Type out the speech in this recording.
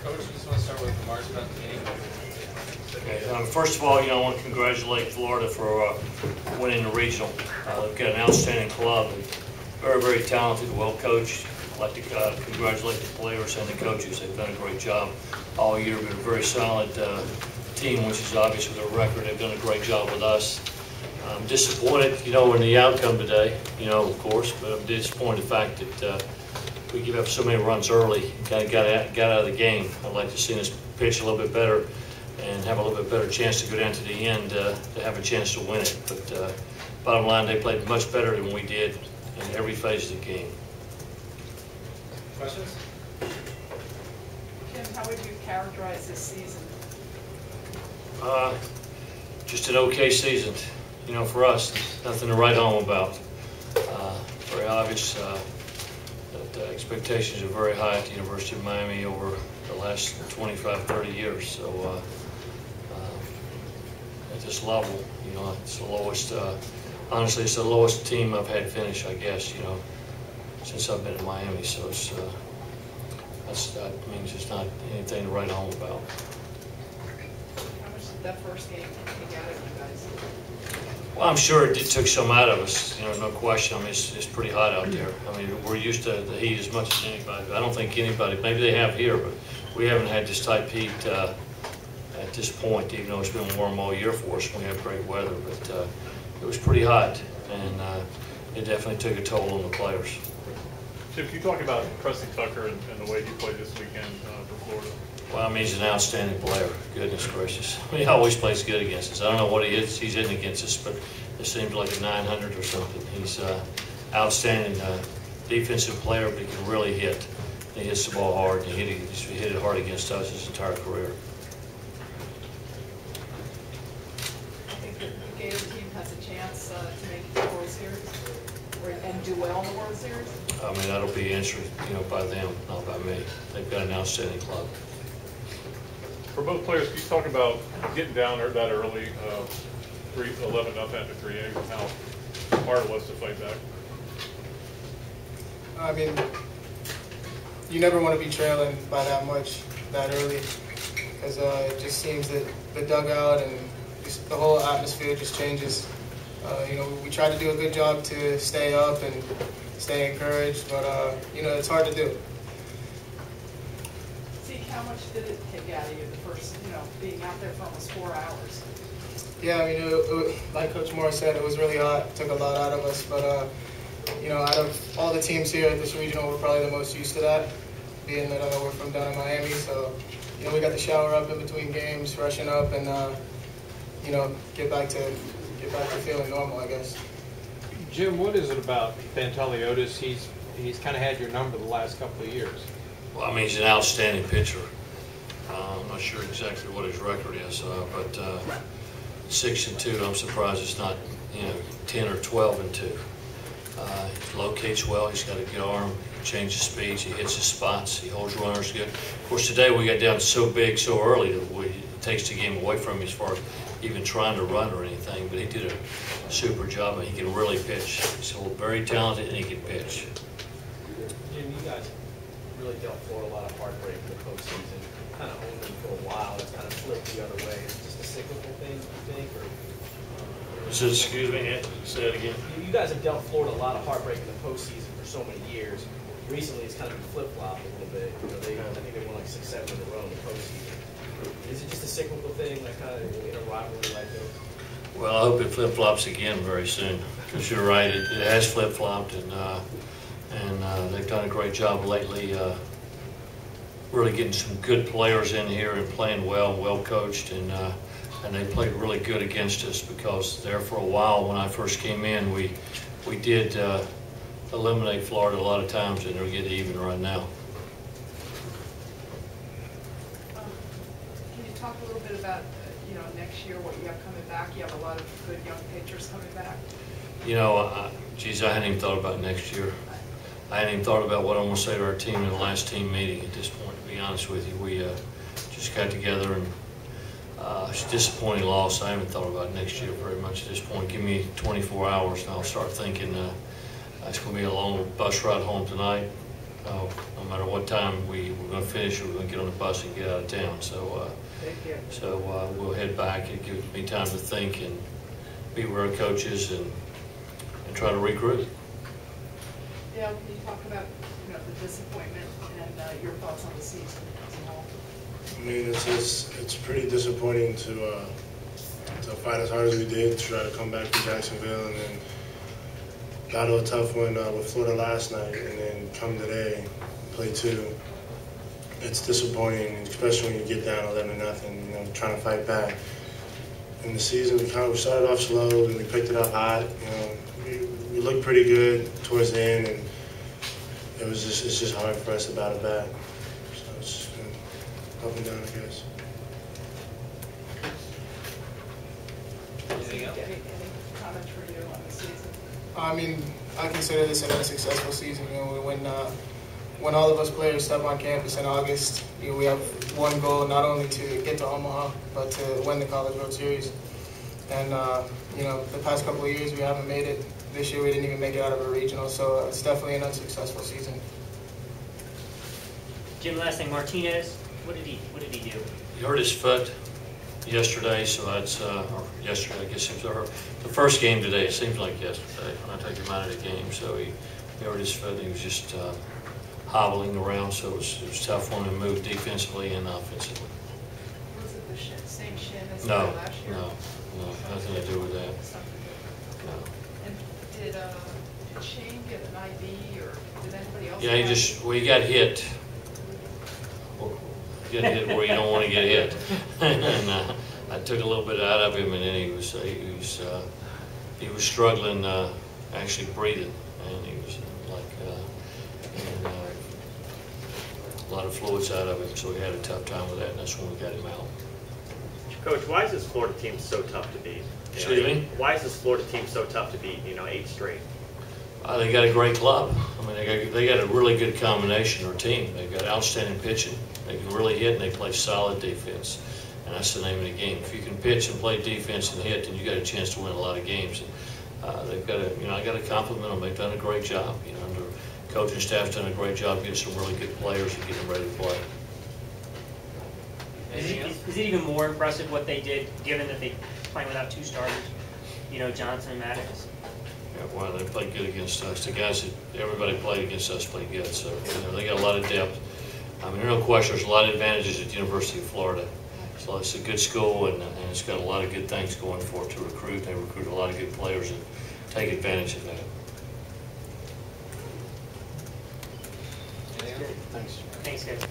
Coach, I just want to start with remarks about the game. Okay, first of all, I want to congratulate Florida for winning the regional. They've got an outstanding club, and very, very talented, well coached. I'd like to congratulate the players and the coaches. They've done a great job all year. Been a very solid team, which is obvious with their record. They've done a great job with us. I'm disappointed, in the outcome today, of course, but I'm disappointed in the fact that we give up so many runs early, kind of got out of the game. I'd like to see us pitch a little bit better and have a little bit better chance to go down to the end to have a chance to win it. But bottom line, they played much better than we did in every phase of the game. Questions? Jim, how would you characterize this season? Just an okay season, for us. Nothing to write home about. Very obvious that expectations are very high at the University of Miami over the last 25, 30 years. So at this level, it's the lowest, honestly, it's the lowest team I've had finish, I guess, since I've been in Miami. So that means it's not anything to write home about. How much did that first game take out of you guys? Well, I'm sure it took some out of us, no question. I mean, it's pretty hot out there. I mean, we're used to the heat as much as anybody. I don't think anybody, maybe they have here, but we haven't had this type heat at this point, even though it's been warm all year for us. We have great weather, but it was pretty hot, and it definitely took a toll on the players. Jim, can you talk about Preston Tucker and the way he played this weekend for Florida? Well, I mean, he's an outstanding player. Goodness gracious. He always plays good against us. I don't know what he's hitting against us, but it seems like a 900 or something. He's outstanding defensive player, but he can really hit. He hits the ball hard, and he hit it hard against us his entire career. I think that the Gator team has a chance to make the World Series and do well in the World Series. I mean, that'll be answered, by them, not by me. They've got an outstanding club. For both players, can you talk about getting down there that early, 11-0 after 3 innings, and how hard it was to fight back? I mean, you never want to be trailing by that much that early, because it just seems that the dugout and just the whole atmosphere just changes. We tried to do a good job to stay up and stay encouraged, but it's hard to do. Zeke, how much did it take out of you the first, being out there for almost 4 hours? Yeah, I mean, like Coach Morris said, it was really hot. It took a lot out of us, but out of all the teams here at this regional, we're probably the most used to that, being that we're from down in Miami. So, we got to shower up in between games, freshen up, and get back to feeling normal, I guess. Jim, what is it about Pantaliotis? He's kind of had your number the last couple of years. Well, I mean, he's an outstanding pitcher. I'm not sure exactly what his record is, but 6-2. I'm surprised it's not 10 or 12-2. He locates well. He's got a good arm. Changes speeds. He hits his spots. He holds runners good. Of course, today we got down so big so early that it takes the game away from him as far as even trying to run or anything. But he did a super job, and he can really pitch. He's very talented, and he can pitch. Jim, you guys really dealt Florida a lot of heartbreak in the postseason. Kind of owned them for a while. It's kind of flipped the other way. Is it just a cyclical thing, you think? Or Excuse me, say that again. You guys have dealt Florida a lot of heartbreak in the postseason for so many years. Recently, it's kind of been flip-flopped a little bit. I think they won like 6-7 in a row in the postseason. Is it just a cyclical thing, like kind of in a rivalry like this? Well, I hope it flip-flops again very soon. Because you're right, it has flip-flopped, and they've done a great job lately really getting some good players in here and playing well coached, and they played really good against us, because there for a while when I first came in, we did eliminate Florida a lot of times, and they're getting even right now. Can you talk a little bit about next year, what you have coming back? You have a lot of good young pitchers coming back. Geez, I hadn't even thought about next year. I hadn't even thought about what I'm going to say to our team in the last team meeting at this point, to be honest with you. We just got together, and it's a disappointing loss. I haven't thought about next year very much at this point. Give me 24 hours, and I'll start thinking it's going to be a long bus ride home tonight, no matter what time we're going to finish, we're going to get on the bus and get out of town. So we'll head back. It gives me time to think and be with our coaches and try to regroup. Yeah, can you talk about, you know, the disappointment and your thoughts on the season as a whole? I mean, it's pretty disappointing to fight as hard as we did, to try to come back to Jacksonville, and then battle a tough one with Florida last night, and then come today, play 2. It's disappointing, especially when you get down 11-0, you know, trying to fight back. In the season, we started off slow, and we picked it up hot. You know, we looked pretty good towards the end, and it's just hard for us to battle back. So it's up and down, I guess. Anything else? Any comments for you on the season? I mean, I consider this an unsuccessful season. You know, when all of us players step on campus in August, you know, we have one goal, not only to get to Omaha, but to win the College World Series. And you know, the past couple of years we haven't made it. This year we didn't even make it out of a regional, so it's definitely an unsuccessful season. Jim, last thing, Martinez, what did he do? He hurt his foot yesterday, so that's, or yesterday, I guess it was the first game today. It seems like yesterday when I took him out of the game. So he hurt his foot. He was just hobbling around, so it was tough on him to move defensively and offensively. Was it the same shin as No, last year? no, nothing to do with that. Something different. No. And did Shane get an IV, or did anybody else? Yeah, he got hit. Get hit where you don't want to get hit. And I took a little bit out of him, and then he was struggling, actually breathing, and he was like a lot of fluids out of him, so we had a tough time with that, and that's when we got him out. Coach, why is this Florida team so tough to beat? Excuse me? Why is this Florida team so tough to beat? 8 straight. They got a great club. I mean, they got a really good combination, or team. They've got outstanding pitching. They can really hit, and they play solid defense. And that's the name of the game. If you can pitch and play defense and hit, then you got a chance to win a lot of games. And they've got I got to compliment them. They've done a great job. You know, the coaching staff's done a great job getting some really good players and getting them ready to play. Is it even more impressive what they did, given that they playing without 2 starters? You know, Johnson and Maddox. Yeah, well, they played good against us. The guys that everybody played against us played good. So they got a lot of depth. I mean, there's no question. There's a lot of advantages at the University of Florida. So it's a good school, and it's got a lot of good things going for it to recruit. They recruit a lot of good players and take advantage of that. Anything else? Thanks, guys.